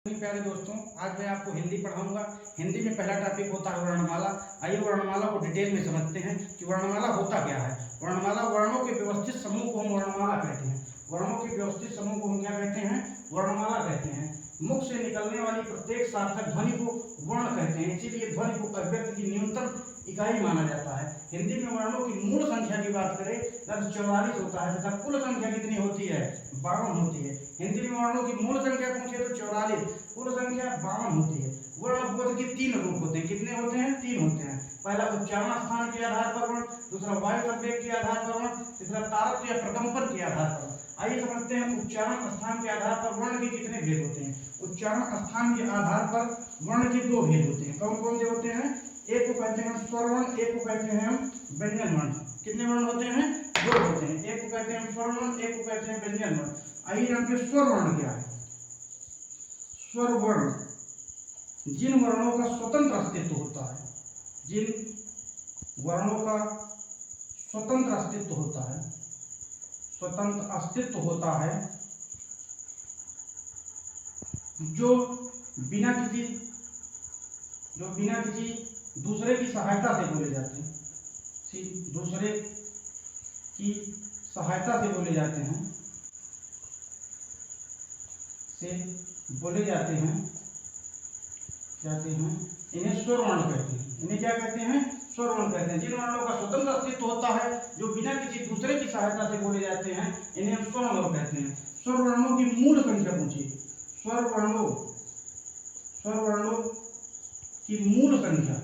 प्यारे दोस्तों, आज मैं आपको हिंदी पढ़ाऊंगा। हिंदी में पहला टॉपिक होता है वर्णमाला। आइए वर्णमाला को डिटेल में समझते हैं कि वर्णमाला होता क्या है। वर्णमाला वर्णों के व्यवस्थित समूह को हम वर्णमाला कहते हैं। वर्णों के व्यवस्थित समूह को हम क्या कहते हैं? वर्णमाला कहते हैं। मुख से निकलने वाली प्रत्येक सार्थक ध्वनि को वर्ण कहते हैं, इसीलिए ध्वनि को अभिव्यक्ति की न्यूनतम इकाई माना जाता है। हिंदी में वर्णों की मूल संख्या की बात करें तो 44 होता है तथा कुल संख्या कितनी होती है? 52 होती है। हिंदी में वर्णों की मूल संख्या पूछे तो 44, कुल संख्या 52 होती है। वर्ण बोध के 3 रूप होते हैं। कितने होते हैं? 3 होते हैं। पहला उच्चारण स्थान के आधार पर वर्ण, दूसरा वायु संवेग के आधार पर वर्ण, तीसरा तारत्य या प्रकंपन के आधार पर। आइए समझते हैं उच्चारण स्थान के आधार पर वर्ण के कितने भेद होते हैं। उच्चारण स्थान के आधार पर वर्ण के 2 भेद होते हैं। कौन कौन से होते हैं? एक को कहते हैं स्वर वर्ण, एक को कहते हैं व्यंजन वर्ण। कितने वर्ण होते हैं? 2 होते हैं। एक को कहते हैं स्वर वर्ण, एक को कहते हैं व्यंजन वर्ण। आइए जानते हैं स्वर वर्ण क्या है। स्वर वर्ण जिन वर्णों का स्वतंत्र अस्तित्व होता है, जिन वर्णों का स्वतंत्र अस्तित्व होता है, स्वतंत्र अस्तित्व होता है, जो बिना किसी दूसरे की सहायता से बोले जाते हैं, दूसरे की सहायता से बोले जाते हैं, इन्हें स्वर वर्ण कहते हैं। इन्हें क्या कहते हैं? स्वर वर्ण कहते हैं। जिन वर्णों का स्वतंत्र अस्तित्व होता है, जो बिना किसी दूसरे की सहायता से बोले जाते हैं, इन्हें हम स्वर वर्ण कहते हैं। स्वर वर्णों की मूल संख्या पूछिए। स्वर वर्णों की मूल संख्या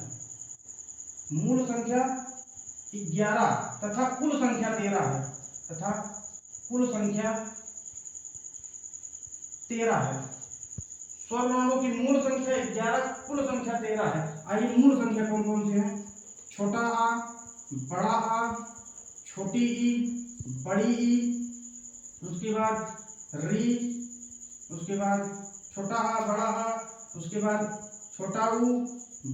11 तथा कुल संख्या 13 है। स्वर वर्णों की मूल संख्या 11, कुल संख्या 13 है। आइए मूल संख्या कौन कौन से हैं? छोटा आ, बड़ा आ, छोटी ई, बड़ी ई, उसके बाद री, उसके बाद छोटा आ, बड़ा आ, उसके बाद छोटा ऊ,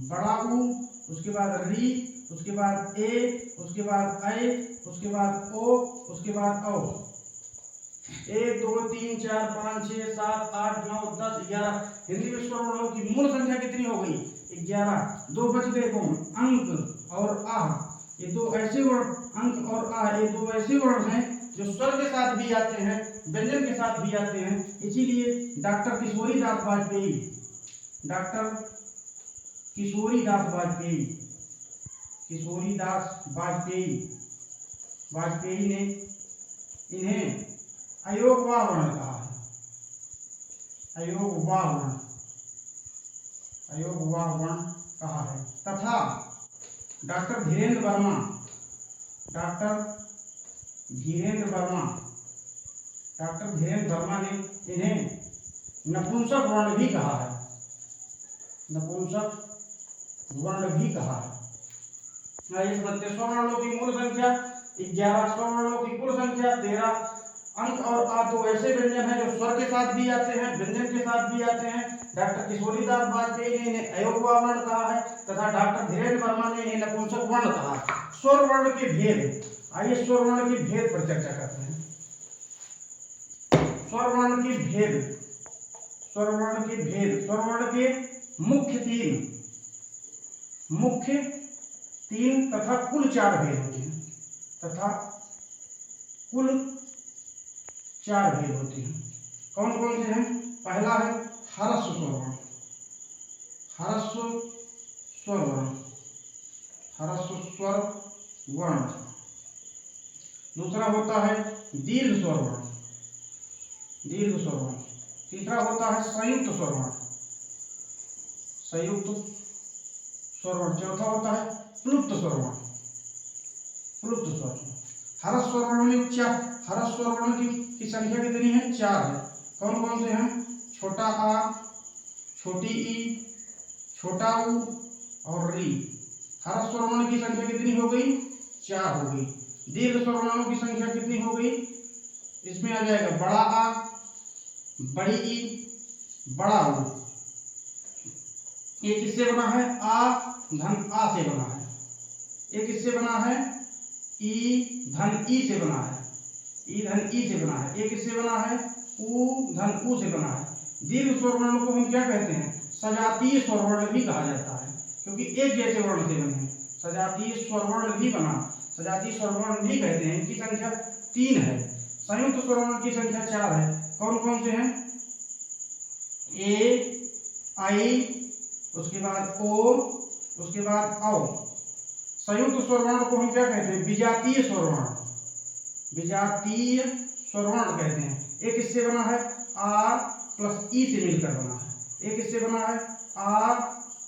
बड़ा ऊ, उसके बाद री, उसके बाद ए, उसके बाद ऐ, उसके बाद ओ, उसके बाद औ। 1 2 3 4 5 6 7 8 9 10 11। हिंदी में स्वर वर्णों की मूल संख्या कितनी हो गई? 11। 2 बच गए कौन? अंक और आह। ये 2 ऐसे वर्ण, अंक और आह, ये 2 ऐसे वर्ण हैं जो स्वर के साथ भी आते हैं, व्यंजन के साथ भी आते हैं। इसीलिए डॉक्टर किशोरीदास वाजपेयी ने इन्हें अयोगवाह वर्ण कहा है। अयोगवाह वर्ण कहा है। तथा डॉक्टर धीरेन्द्र वर्मा ने इन्हें नपुंसक वर्ण भी कहा है। आइए समझते हैं। स्ववर्णों की मूल संख्या 11, स्ववर्णों की कुल संख्या 13। अंक और आ 2 ऐसे व्यंजन हैं जो स्वर के साथ भी आते हैं, व्यंजन के साथ भी आते हैं। डॉक्टर किशोरीदास वाजपेयी ने इन्हें अयोगवाह वर्ण कहा है तथा डॉक्टर धीरेन्द्र वर्मा ने इन्हें नपुंसक वर्ण कहा है। स्वर वर्ण के भेद। आइए स्वर वर्ण के भेद पर चर्चा करते हैं। स्वर वर्ण के मुख्य तीन तथा कुल 4 भेद होते हैं। कौन कौन से हैं? पहला है ह्रस्व स्वर वर्ण। दूसरा होता है दीर्घ स्वर वर्ण। तीसरा होता है संयुक्त स्वर वर्ण। चौथा होता है प्लुप्त स्वर वर्ण। ह्रस्व स्वर वर्ण की संख्या कितनी है? 4 है। कौन कौन से हैं? छोटा आ, छोटी ई, छोटा ऊ और री। ह्रस्व स्वर वर्ण की संख्या कितनी हो गई? 4 हो गई। दीर्घ स्वर वर्णों की संख्या कितनी हो गई? इसमें आ जाएगा बड़ा आ, बड़ी ई, बड़ा ऊ। ये किससे बना है? आ धन आ से बना है। ये किससे बना है? ई धन ई से बना है। ई धन ई से बना है। ये किससे बना है? ऊ धन ऊ से बना है। दीर्घ स्वर वर्ण को हम क्या कहते हैं? सजातीय स्वर वर्ण भी कहा जाता है, क्योंकि एक जैसे वर्ण से बने हैं। सजातीय स्वर वर्ण भी बना, सजातीय स्वर वर्ण भी कहते हैं। इनकी संख्या 3 है। संयुक्त स्वर वर्ण की संख्या 4 है। कौन कौन से हैं? ए, आई, उसके बाद ओ, उसके बाद औ। संयुक्त स्वर वर्ण को हम क्या कहते हैं? विजातीय स्वर वर्ण, विजातीय स्वर वर्ण कहते हैं। एक इससे बना है आर प्लस ई से मिलकर बना है। एक इससे बना है आर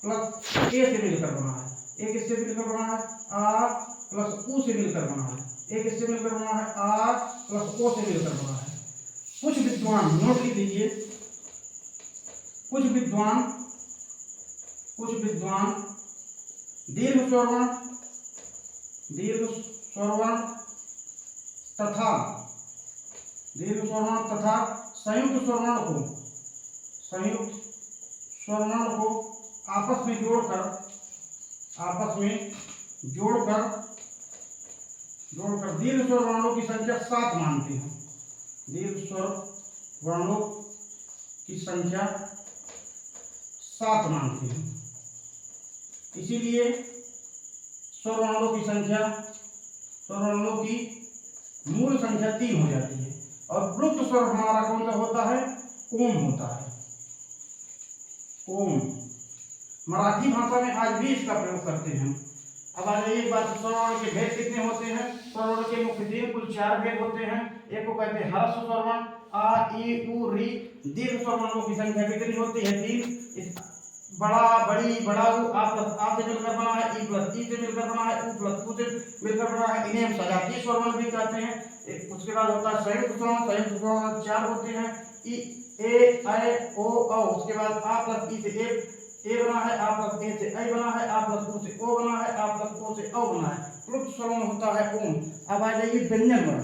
प्लस ए से मिलकर बना है। एक इससे मिलकर बना है आर प्लस ऊ से मिलकर बना है। एक इससे मिलकर बना है आर प्लस ओ से मिलकर बना है। कुछ विद्वान, नोट लिख लीजिए, कुछ विद्वान दीर्घ स्वर वर्ण तथा संयुक्त स्वर वर्ण को आपस में जोड़कर दीर्घ स्वर वर्णों की संख्या 7 मानते हैं। दीर्घ स्वर वर्णों की संख्या 7 मानते हैं। इसीलिए स्वर वर्णों की मूल संख्या 3 हो जाती है। और प्लुप्त स्वर हमारा कौन सा होता है? ओम होता है। ओम मराठी भाषा में आज भी इसका प्रयोग करते हैं। अब आ जाइए एक बात, स्वर वर्ण के भेद कितने होते हैं? स्वर वर्ण के मुख्य 3 कुल 4 भेद होते हैं। एक को कहते हैं ह्रस्व स्वर वर्ण, आ, ई, उ, री। दीर्घ स्वर वर्णों की संख्या कितनी होती है? 3। बड़ा, बड़ी, बड़ाऊ, आ प्लस आ से मिलकर बना है, ई प्लस ई से मिलकर बना है, उ प्लस उ से मिलकर बना है। इन्हें हम सजातीय स्वर वर्ण भी कहते हैं। उसके बाद होता है संयुक्त स्वर वर्ण। संयुक्त स्वर वर्ण 4 होते हैं, ई, ए, ऐ, ओ, औ। उसके बाद आ प्लस ई से ए बना है, आ प्लस ए से ऐ बना है, आ प्लस उ से ओ बना है, आ प्लस ओ से औ बना है। प्लुप्त स्वर वर्ण होता है ओम। अब आ जाइए व्यंजन वर्ण।